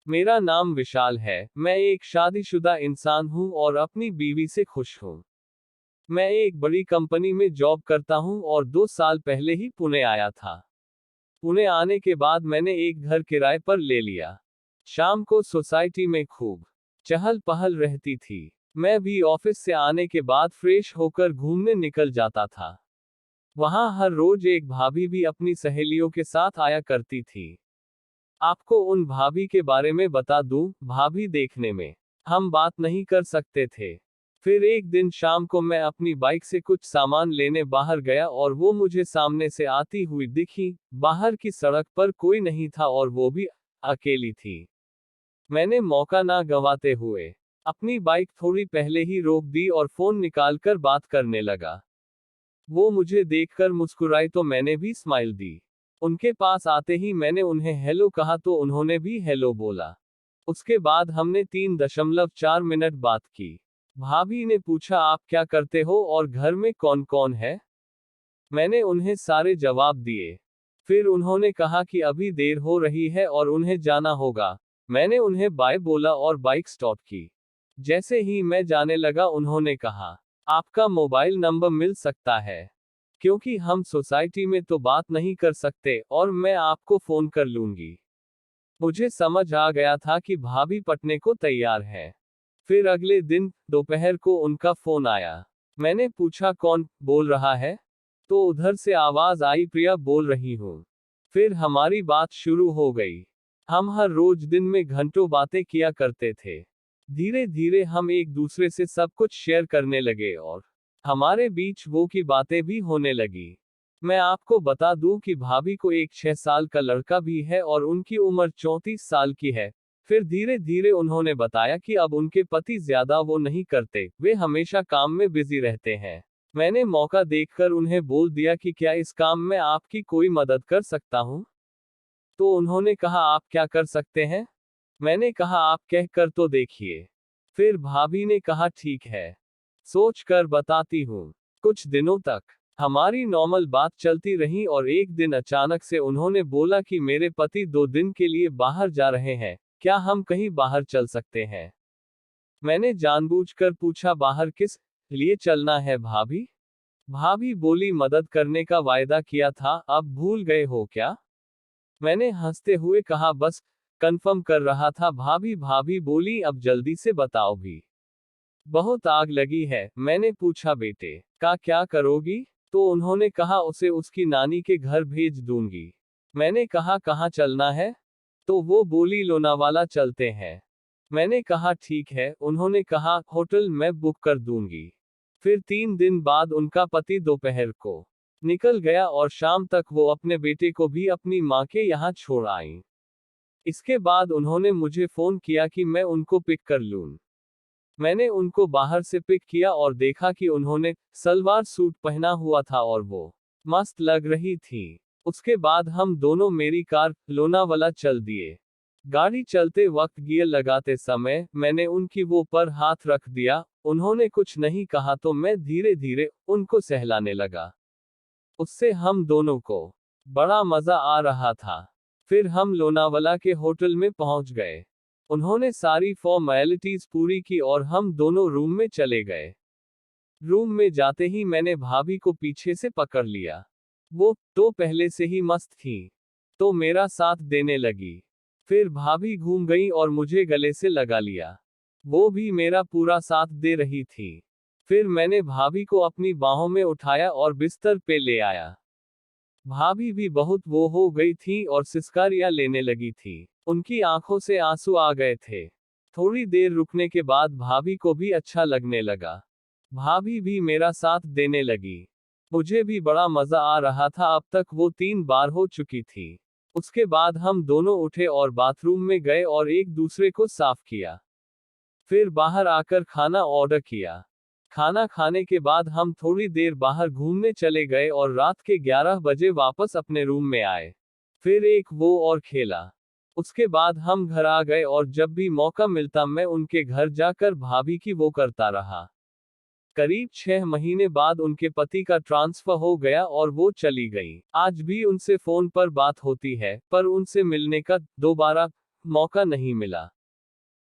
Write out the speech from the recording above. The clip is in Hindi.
मेरा नाम विशाल है, मैं एक शादीशुदा इंसान हूँ और अपनी बीवी से खुश हूँ। मैं एक बड़ी कंपनी में जॉब करता हूँ और 2 साल पहले ही पुणे आया था। पुणे आने के बाद मैंने एक घर किराए पर ले लिया। शाम को सोसाइटी में खूब चहल पहल रहती थी। मैं भी ऑफिस से आने के बाद फ्रेश होकर घूमने निकल जाता था। वहां हर रोज एक भाभी भी अपनी सहेलियों के साथ आया करती थी। आपको उन भाभी के बारे में बता दूं, भाभी देखने में हम बात नहीं कर सकते थे। फिर एक दिन शाम को मैं अपनी बाइक से कुछ सामान लेने बाहर गया और वो मुझे सामने से आती हुई दिखी। बाहर की सड़क पर कोई नहीं था और वो भी अकेली थी। मैंने मौका ना गंवाते हुए अपनी बाइक थोड़ी पहले ही रोक दी और फोन निकालकर बात करने लगा। वो मुझे देखकर मुस्कुराई तो मैंने भी स्माइल दी। उनके पास आते ही मैंने उन्हें हेलो कहा तो उन्होंने भी हेलो बोला। उसके बाद हमने 3.4 मिनट बात की। भाभी ने पूछा, आप क्या करते हो और घर में कौन कौन है? मैंने उन्हें सारे जवाब दिए। फिर उन्होंने कहा कि अभी देर हो रही है और उन्हें जाना होगा। मैंने उन्हें बाय बोला और बाइक स्टार्ट की। जैसे ही मैं जाने लगा उन्होंने कहा, आपका मोबाइल नंबर मिल सकता है? क्योंकि हम सोसाइटी में तो बात नहीं कर सकते और मैं आपको फोन कर लूंगी। मुझे समझ आ गया था कि भाभी पटने को तैयार है। फिर अगले दिन दोपहर को उनका फोन आया। मैंने पूछा, कौन बोल रहा है? तो उधर से आवाज आई, प्रिया बोल रही हूँ। फिर हमारी बात शुरू हो गई। हम हर रोज दिन में घंटों बातें किया करते थे। धीरे धीरे हम एक दूसरे से सब कुछ शेयर करने लगे और हमारे बीच वो की बातें भी होने लगी। मैं आपको बता दूं कि भाभी को एक 6 साल का लड़का भी है और उनकी उम्र 34 साल की है। फिर धीरे धीरे उन्होंने बताया कि अब उनके पति ज्यादा वो नहीं करते, वे हमेशा काम में बिजी रहते हैं। मैंने मौका देखकर उन्हें बोल दिया कि क्या इस काम में आपकी कोई मदद कर सकता हूँ? तो उन्होंने कहा, आप क्या कर सकते हैं? मैंने कहा, आप कह कर तो देखिए। फिर भाभी ने कहा, ठीक है, सोच कर बताती हूँ। कुछ दिनों तक हमारी नॉर्मल बात चलती रही और एक दिन अचानक से उन्होंने बोला कि मेरे पति 2 दिन के लिए बाहर जा रहे हैं, क्या हम कहीं बाहर चल सकते हैं? मैंने जानबूझकर पूछा, बाहर किस लिए चलना है भाभी? भाभी बोली, मदद करने का वायदा किया था, अब भूल गए हो क्या? मैंने हंसते हुए कहा, बस कंफर्म कर रहा था। भाभी बोली, अब जल्दी से बताओ भी, बहुत आग लगी है। मैंने पूछा, बेटे का क्या करोगी? तो उन्होंने कहा, उसे उसकी नानी के घर भेज दूंगी। मैंने कहा, कहाँ चलना है? तो वो बोली, लोनावाला चलते हैं। मैंने कहा, ठीक है। उन्होंने कहा, होटल मैं बुक कर दूंगी। फिर 3 दिन बाद उनका पति दोपहर को निकल गया और शाम तक वो अपने बेटे को भी अपनी माँ के यहाँ छोड़ आई। इसके बाद उन्होंने मुझे फोन किया कि मैं उनको पिक कर लूं। मैंने उनको बाहर से पिक किया और देखा कि उन्होंने सलवार सूट पहना हुआ था और वो मस्त लग रही थी। उसके बाद हम दोनों मेरी कार लोनावाला चल दिए। गाड़ी चलते वक्त गियर लगाते समय मैंने उनकी वो पर हाथ रख दिया। उन्होंने कुछ नहीं कहा तो मैं धीरे धीरे उनको सहलाने लगा। उससे हम दोनों को बड़ा मजा आ रहा था। फिर हम लोनावाला के होटल में पहुंच गए। उन्होंने सारी फॉर्मेलिटीज पूरी की और हम दोनों रूम में चले गए। रूम में जाते ही मैंने भाभी को पीछे से पकड़ लिया। वो तो पहले से ही मस्त थी, तो मेरा साथ देने लगी। फिर भाभी घूम गई और मुझे गले से लगा लिया। वो भी मेरा पूरा साथ दे रही थी। फिर मैंने भाभी को अपनी बाहों में उठाया और बिस्तर पे ले आया। भाभी भी बहुत वो हो गई थी और सिसकारियां लेने लगी थी। उनकी आंखों से आंसू आ गए थे। थोड़ी देर रुकने के बाद भाभी को भी अच्छा लगने लगा। भाभी भी मेरा साथ देने लगी। मुझे भी बड़ा मजा आ रहा था। अब तक वो 3 बार हो चुकी थी। उसके बाद हम दोनों उठे और बाथरूम में गए और एक दूसरे को साफ किया। फिर बाहर आकर खाना ऑर्डर किया। खाना खाने के बाद हम थोड़ी देर बाहर घूमने चले गए और रात के 11 बजे वापस अपने रूम में आए। फिर एक वो और खेला। उसके बाद हम घर आ गए और जब भी मौका मिलता मैं उनके घर जाकर भाभी की वो करता रहा। करीब 6 महीने बाद उनके पति का ट्रांसफर हो गया और वो चली गई। आज भी उनसे फोन पर बात होती है, पर उनसे मिलने का दोबारा मौका नहीं मिला।